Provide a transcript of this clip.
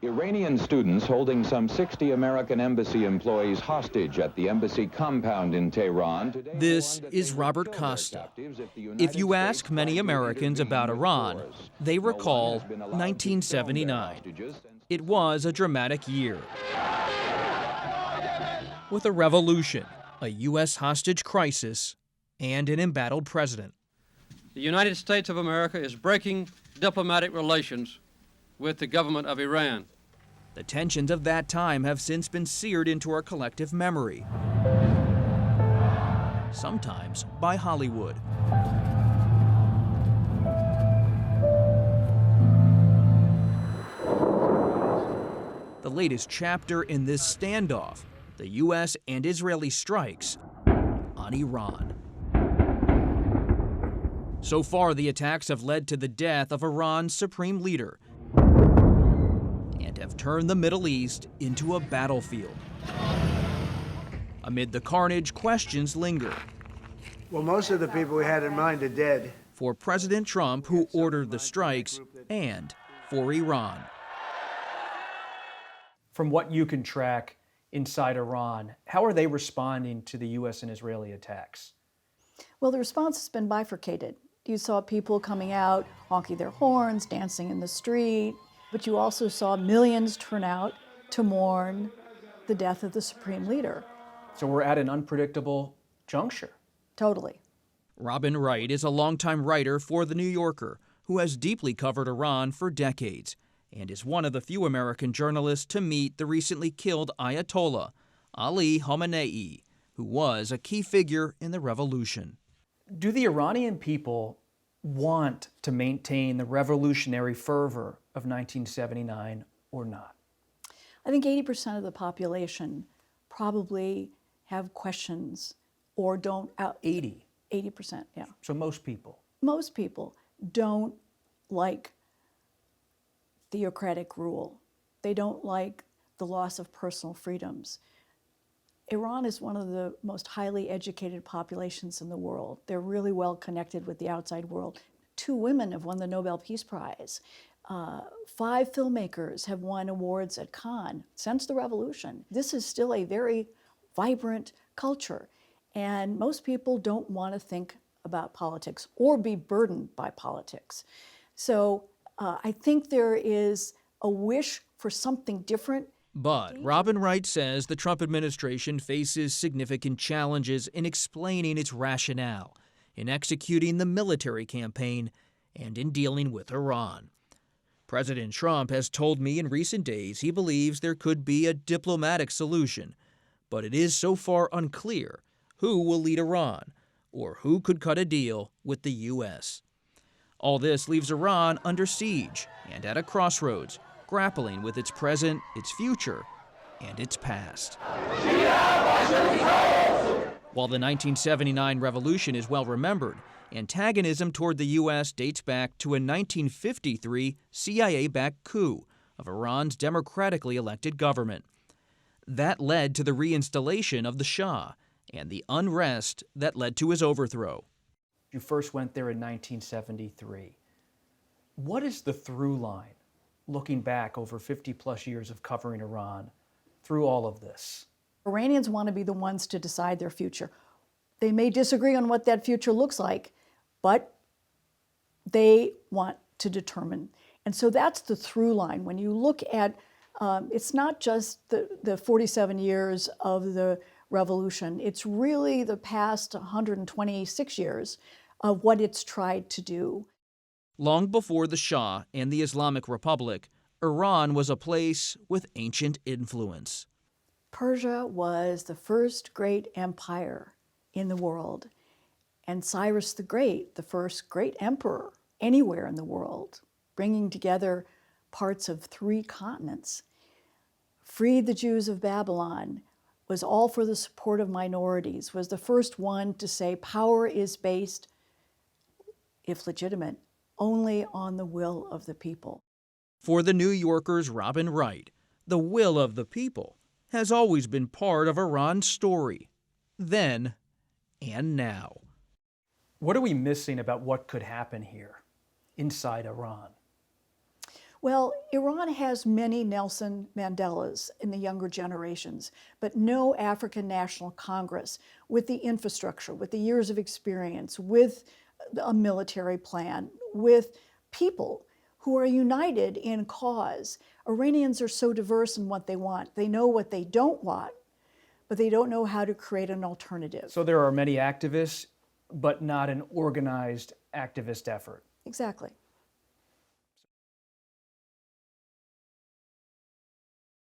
Iranian students holding some 60 American embassy employees hostage at the embassy compound in Tehran today. This is Robert Costa. If you ask many Americans about Iran, they recall 1979. It was a dramatic year, with a revolution, a U.S. hostage crisis, and an embattled president. The United States of America is breaking diplomatic relations with the government of Iran. The tensions of that time have since been seared into our collective memory, sometimes by Hollywood. The latest chapter in this standoff, the U.S. and Israeli strikes on Iran. So far, the attacks have led to the death of Iran's supreme leader and have turned the Middle East into a battlefield. Amid the carnage, questions linger. Well, most of the people we had in mind are dead. For President Trump, who ordered the strikes, and for Iran. From what you can track inside Iran, how are they responding to the U.S. and Israeli attacks? Well, the response has been bifurcated. You saw people coming out, honking their horns, dancing in the street, but you also saw millions turn out to mourn the death of the supreme leader. So we're at an unpredictable juncture. Totally. Robin Wright is a longtime writer for The New Yorker who has deeply covered Iran for decades and is one of the few American journalists to meet the recently killed Ayatollah Ali Khamenei, who was a key figure in the revolution. Do the Iranian people want to maintain the revolutionary fervor of 1979 or not? I think 80% of the population probably have questions or don't. 80%, yeah. So most people? Most people don't like theocratic rule. They don't like the loss of personal freedoms. Iran is one of the most highly educated populations in the world. They're really well connected with the outside world. 2 women have won the Nobel Peace Prize. 5 filmmakers have won awards at Cannes since the revolution. This is still a very vibrant culture, and most people don't want to think about politics or be burdened by politics. So I think there is a wish for something different. But Robin Wright says the Trump administration faces significant challenges in explaining its rationale, in executing the military campaign, and in dealing with Iran. President Trump has told me in recent days he believes there could be a diplomatic solution, but it is so far unclear who will lead Iran or who could cut a deal with the U.S. All this leaves Iran under siege and at a crossroads, grappling with its present, its future, and its past. While the 1979 revolution is well remembered, antagonism toward the U.S. dates back to a 1953 CIA-backed coup of Iran's democratically elected government. That led to the reinstallation of the Shah and the unrest that led to his overthrow. You first went there in 1973. What is the through line, looking back over 50-plus years of covering Iran, through all of this? Iranians want to be the ones to decide their future. They may disagree on what that future looks like, but they want to determine. And so that's the through line. When you look at, it's not just the 47 years of the revolution, it's really the past 126 years of what it's tried to do. Long before the Shah and the Islamic Republic, Iran was a place with ancient influence. Persia was the first great empire in the world, and Cyrus the Great, the first great emperor anywhere in the world, bringing together parts of 3 continents, freed the Jews of Babylon, was all for the support of minorities, was the first one to say power is based, if legitimate, only on the will of the people. For The New Yorker's Robin Wright, the will of the people has always been part of Iran's story, then and now. What are we missing about what could happen here, inside Iran? Well, Iran has many Nelson Mandelas in the younger generations, but no African National Congress with the infrastructure, with the years of experience, with a military plan, with people who are united in cause. Iranians are so diverse in what they want. They know what they don't want, but they don't know how to create an alternative. So there are many activists, but not an organized activist effort. Exactly.